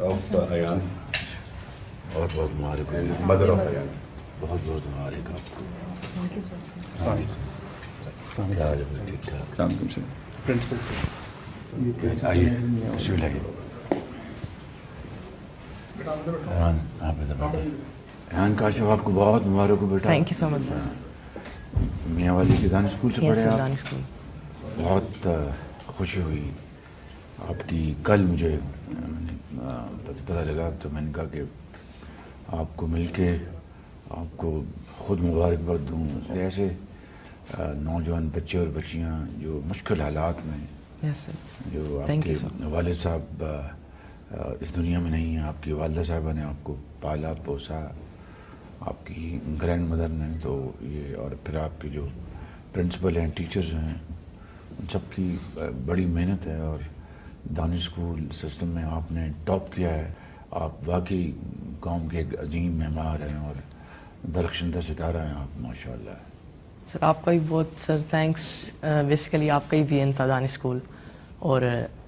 of Ayaan, بہت بہت مبارک. mother of Ayaan. بہت بہت مبارک آپ کو. Thank you, sir. کیا حال ہے؟ ٹھیک ٹھاک. السلام علیکم سر. پرنسپل آئیے تشریف لائیے. ایان آپ ادھر بیٹھیں. ایان کاشف آپ کو بہت مبارک ہو بیٹا. Thank you so much, sir. میاں والی کی دانش اسکول سے Yes, پڑھے sir, آپ. Danish School. بہت خوشی ہوئی آپ کی. کل مجھے پتہ لگا تو میں نے کہا کہ آپ کو مل کے آپ کو خود مبارکباد دوں. ایسے نوجوان بچے اور بچیاں جو مشکل حالات میں Yes, sir. جو آپ Thank کے you, sir. والد صاحب اس دنیا میں نہیں ہیں, آپ کی والدہ صاحبہ نے آپ کو پالا پوسا, آپ کی گرینڈ مدر نے, تو یہ اور پھر آپ کے جو پرنسپل ہیں, ٹیچرز ہیں, ان سب کی بڑی محنت ہے. اور دانش اسکول سسٹم میں آپ نے ٹاپ کیا ہے. آپ واقعی قوم کے ایک عظیم معمار ہیں اور درخشندہ ستارہ ہیں آپ, ماشاء اللہ. سر آپ کا بھی بہت سر تھینکس. بیسیکلی آپ کا ہی وین تھا دانش اسکول, اور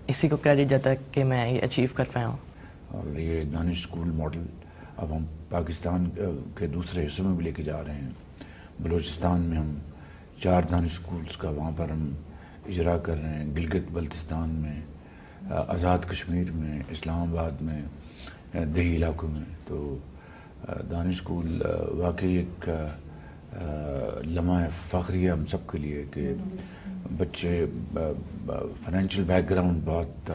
اسی کو کریڈٹ جاتا ہے کہ میں یہ اچیو کر پایا ہوں. اور یہ دانش اسکول ماڈل اب ہم پاکستان کے دوسرے حصوں میں بھی لے کے جا رہے ہیں. بلوچستان میں ہم 4 دانش اسکولس کا وہاں پر ہم اجرا کر رہے ہیں. گلگت بلتستان میں, آزاد کشمیر میں, اسلام آباد میں, دیہی علاقوں میں. تو دانش اسکول واقعی ایک لمحہ فخری ہے ہم سب کے لیے کہ بچے فائنینشیل بیک گراؤنڈ بہت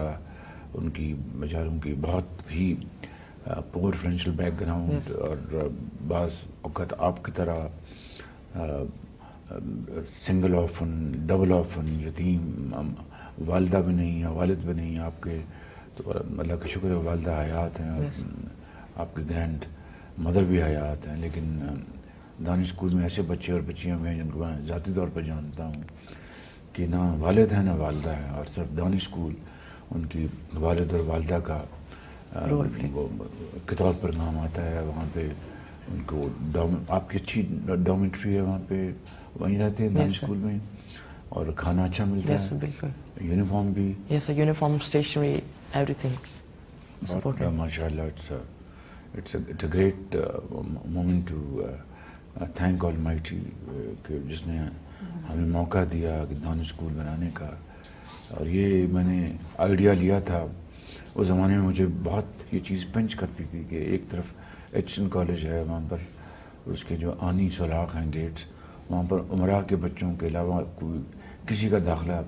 ان کی بیچاروں کی بہت ہی پور فائنینشیل بیک گراؤنڈ, اور بعض اوقات آپ کی طرح سنگل آفن, ڈبل آفن, یتیم, والدہ بھی نہیں ہے, والد بھی نہیں ہے آپ کے. تو اللہ کا شکر ہے والدہ حیات ہیں, اور آپ کی گرینڈ مدر بھی حیات ہیں. لیکن دانش اسکول میں ایسے بچے اور بچیاں بھی ہیں جن کو میں ذاتی طور پر جانتا ہوں کہ نہ والد ہیں نہ والدہ ہیں, اور صرف دانش اسکول ان کی والد اور والدہ کا کے طور پر نام آتا ہے. وہاں پہ ان کو آپ کی اچھی ڈومیٹری ہے, وہاں پہ وہیں رہتے ہیں دانش اسکول میں, اور کھانا اچھا ملتا Yes, sir, ہے, بالکل. یونیفارم بھی. Yes, sir, uniform, stationery, everything. Supported. ماشاء اللہ. It's a great moment to thank almighty کہ جس نے ہمیں موقع دیا کہ دانش اسکول بنانے کا. اور یہ میں نے آئیڈیا لیا تھا اس زمانے میں. مجھے بہت یہ چیز پنچ کرتی تھی کہ ایک طرف ایچ این کالج ہے, وہاں پر اس کے جو آنی سوراخ ہیں گیٹس, وہاں پر عمرہ کے بچوں کے علاوہ کوئی کسی کا داخلہ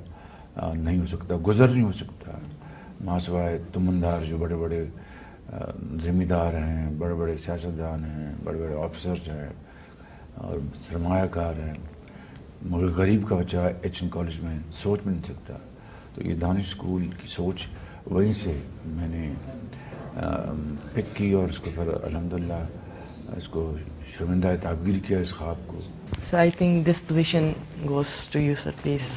نہیں ہو سکتا, گزر نہیں ہو سکتا, ماسوائے تمندار جو بڑے بڑے ذمہ دار ہیں, بڑے بڑے سیاستدان ہیں, بڑے بڑے آفیسرز ہیں اور سرمایہ کار ہیں. مگر غریب کا بچہ ایچ این کالج میں سوچ بھی نہیں سکتا. تو یہ دانش اسکول کی سوچ وہیں سے میں نے پک کی, اور اس کو پھر الحمدللہ اس کو شرمندہ تعبیر کیا اس خواب کو. So I think this position goes to you, sir, please.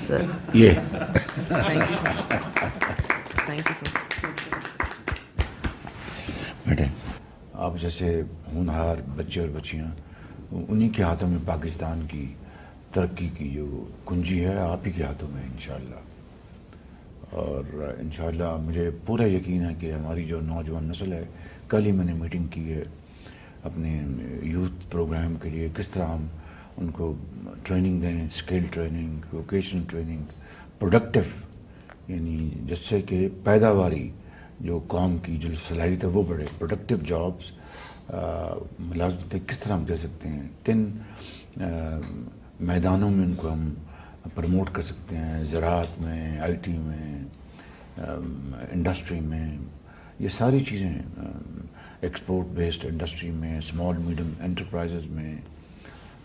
Sir. یہ Thank you, sir. Thank you, sir. بیٹے آپ جیسے ہونہار بچے اور بچیاں, انہی کے ہاتھوں میں پاکستان کی ترقی کی جو کنجی ہے آپ ہی کے ہاتھوں میں انشاءاللہ. اور انشاءاللہ مجھے پورا یقین ہے کہ ہماری جو نوجوان نسل ہے, کل ہی میں نے میٹنگ کی ہے اپنے یوتھ پروگرام کے لیے, کس طرح ہم ان کو ٹریننگ دیں, skill training, vocational training, productive, یعنی جس سے کہ پیداواری جو قوم کی جو صلاحیت ہے وہ بڑھے. پروڈکٹیو جابس, ملازمتیں کس طرح ہم دے سکتے ہیں, کن میدانوں میں ان کو ہم پروموٹ کر سکتے ہیں, زراعت میں, آئی ٹی میں, انڈسٹری میں, یہ ساری چیزیں, ایکسپورٹ بیسڈ انڈسٹری میں, اسمال میڈیم انٹرپرائزز میں,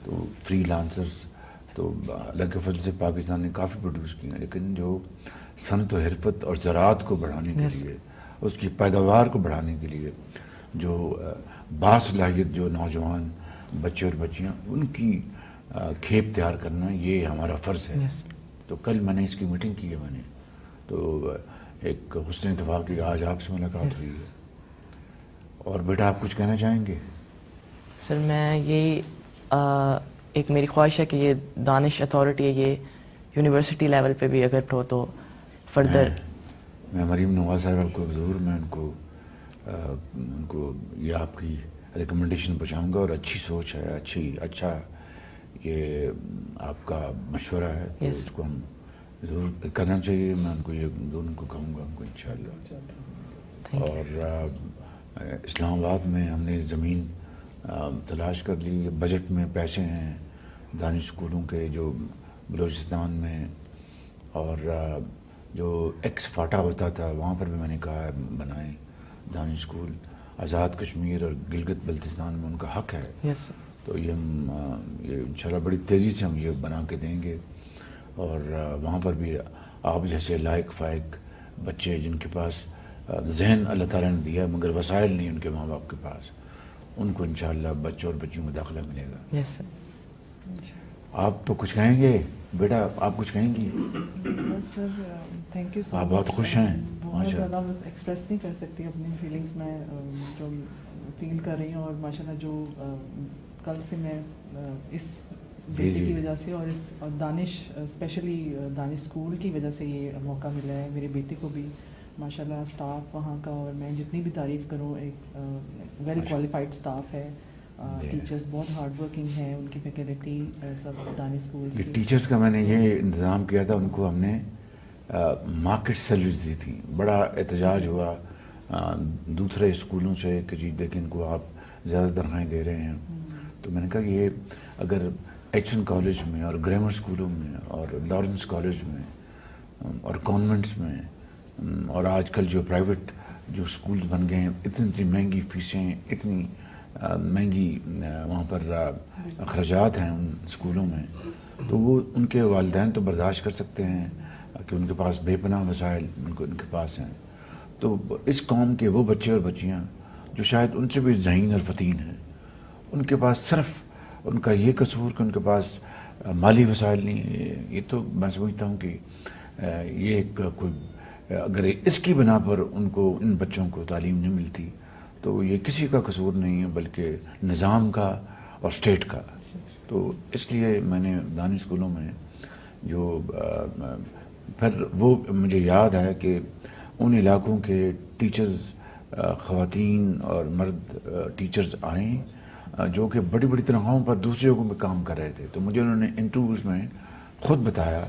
تو فری لانسرز. تو اللہ کے فضل سے پاکستان نے کافی پروڈیوس کیے ہیں, لیکن جو صنعت و حرفت اور زراعت کو بڑھانے کے لیے, اس کی پیداوار کو بڑھانے کے لیے جو باصلاحیت جو نوجوان بچے اور بچیاں, ان کی کھیپ تیار کرنا یہ ہمارا فرض ہے. تو کل میں نے اس کی میٹنگ کی ہے میں نے, تو ایک حسن اتفاق کہ آج آپ سے ملاقات ہوئی ہے. اور بیٹا آپ کچھ کہنا چاہیں گے؟ سر میں یہی ایک میری خواہش ہے کہ یہ دانش اتھارٹی ہے, یہ یونیورسٹی لیول پہ بھی اگر ہو تو فردر میں مریم نواز صاحبہ کو ضرور میں ان کو یہ آپ کی ریکمنڈیشن پہنچاؤں گا, اور اچھی سوچ ہے, اچھا یہ آپ کا مشورہ ہے, تو اس کو ہم ضرور کرنا چاہیے. میں ان کو یہ دونوں کو کہوں گا ان کو انشاءاللہ. اور اسلام آباد میں ہم نے زمین تلاش کر لی, بجٹ میں پیسے ہیں دانش اسکولوں کے جو بلوچستان میں, اور جو ایکس فاٹا ہوتا تھا وہاں پر بھی میں نے کہا ہے بنائیں دانش اسکول. آزاد کشمیر اور گلگت بلتستان میں ان کا حق ہے. یس سر. تو یہ ہم انشاءاللہ بڑی تیزی سے ہم یہ بنا کے دیں گے, اور وہاں پر بھی آپ جیسے لائق فائق بچے جن کے پاس ذہن اللہ تعالیٰ نے دیا ہے مگر وسائل نہیں ان کے ماں باپ کے پاس, ان کو انشاءاللہ بچوں اور بچیوں کو داخلہ ملے گا. یس سر. آپ تو کچھ کہیں گے بیٹا, آپ کچھ کہیں گی؟ بس سر تھینک یو سو مچ. آپ بہت خوش ہیں بہت زیادہ, بس ایکسپریس نہیں کر سکتی اپنی فیلنگس میں جو فیل کر رہی ہوں, اور ماشاءاللہ جو کل سے میں اس بیٹے کی وجہ سے اور دانش اسپیشلی دانش اسکول کی وجہ سے یہ موقع ملا ہے میرے بیٹے کو بھی. ماشاءاللہ اسٹاف وہاں کا, اور میں جتنی بھی تعریف کروں, ایک ویل کوالیفائڈ اسٹاف ہے, ٹیچرس بہت ہارڈ ورکنگ ہیں, ان کی فیکلٹی سب دانش اسکول کی. ٹیچرس کا میں نے یہ انتظام کیا تھا, ان کو ہم نے مارکیٹ سیلریز دی تھی. بڑا احتجاج ہوا دوسرے اسکولوں سے کہ جی دیکھیں ان کو آپ زیادہ تنخواہیں دے رہے ہیں. تو میں نے کہا کہ یہ اگر ایچ این کالج میں اور گرامر اسکولوں میں اور لارنس کالج میں اور کانوینٹس میں, اور آج کل جو پرائیویٹ جو اسکولز بن گئے ہیں, اتنی مہنگی فیسیں, اتنی مہنگی وہاں پر اخراجات ہیں ان اسکولوں میں, تو وہ ان کے والدین تو برداشت کر سکتے ہیں کہ ان کے پاس بے پناہ وسائل ان کے پاس ہیں. تو اس قوم کے وہ بچے اور بچیاں جو شاید ان سے بھی ذہین اور فتین ہیں, ان کے پاس صرف ان کا یہ قصور کہ ان کے پاس مالی وسائل نہیں. یہ تو میں سمجھتا ہوں کہ یہ کوئی اگر اس کی بنا پر ان کو ان بچوں کو تعلیم نہیں ملتی تو یہ کسی کا قصور نہیں ہے بلکہ نظام کا اور اسٹیٹ کا. تو اس لیے میں نے دانش اسکولوں میں جو پھر وہ مجھے یاد ہے کہ ان علاقوں کے ٹیچرز, خواتین اور مرد ٹیچرز آئیں جو کہ بڑی بڑی تنخواہوں پر دوسرے جگہوں میں کام کر رہے تھے. تو مجھے انہوں نے انٹرویوز میں خود بتایا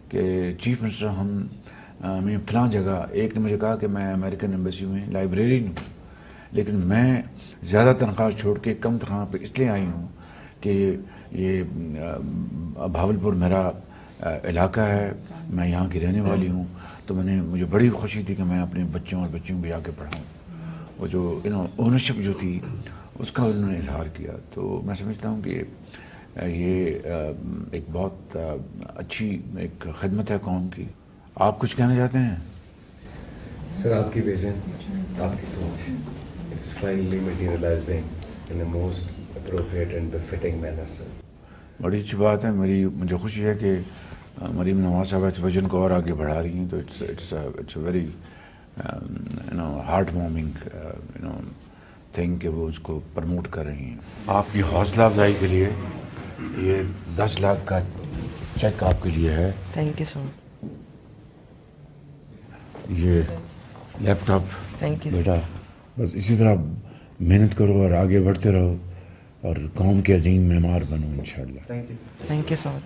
کہ چیف منسٹر ہمیں فلاں جگہ, ایک نے مجھے کہا کہ میں امریکن ایمبیسی میں لائبریرین ہوں لیکن میں زیادہ تنخواہ چھوڑ کے کم تنخواہ پہ اس لیے آئی ہوں کہ یہ بھاولپور میرا علاقہ ہے, میں یہاں کی رہنے والی ہوں. تو مجھے بڑی خوشی تھی کہ میں اپنے بچوں اور بچیوں کو بھی آ کے پڑھاؤں. وہ جو اونرشپ جو تھی اس کا انہوں نے اظہار کیا. تو میں سمجھتا ہوں کہ یہ ایک بہت اچھی ایک خدمت ہے قوم کی. آپ کچھ کہنا چاہتے ہیں؟ سر آپ کی ویژن, آپ کی سوچ is finally materializing in a most appropriate and befitting manner, sir. بڑی اچھی بات ہے. مجھے خوشی ہے کہ مریم نواز صاحبہ اس ویژن کو اور آگے بڑھا رہی ہیں. تو it's a very heart warming thing کہ وہ اس کو پروموٹ کر رہی ہیں. آپ کی حوصلہ افزائی کے لیے یہ 10 لاکھ کا چیک آپ کے لیے ہے. تھینک یو سو مچ. یہ لیپ ٹاپ تھینک یو بیٹا, بس اسی طرح محنت کرو اور آگے بڑھتے رہو اور قوم کے عظیم معمار بنو انشاءاللہ. Thank you. Thank you so much.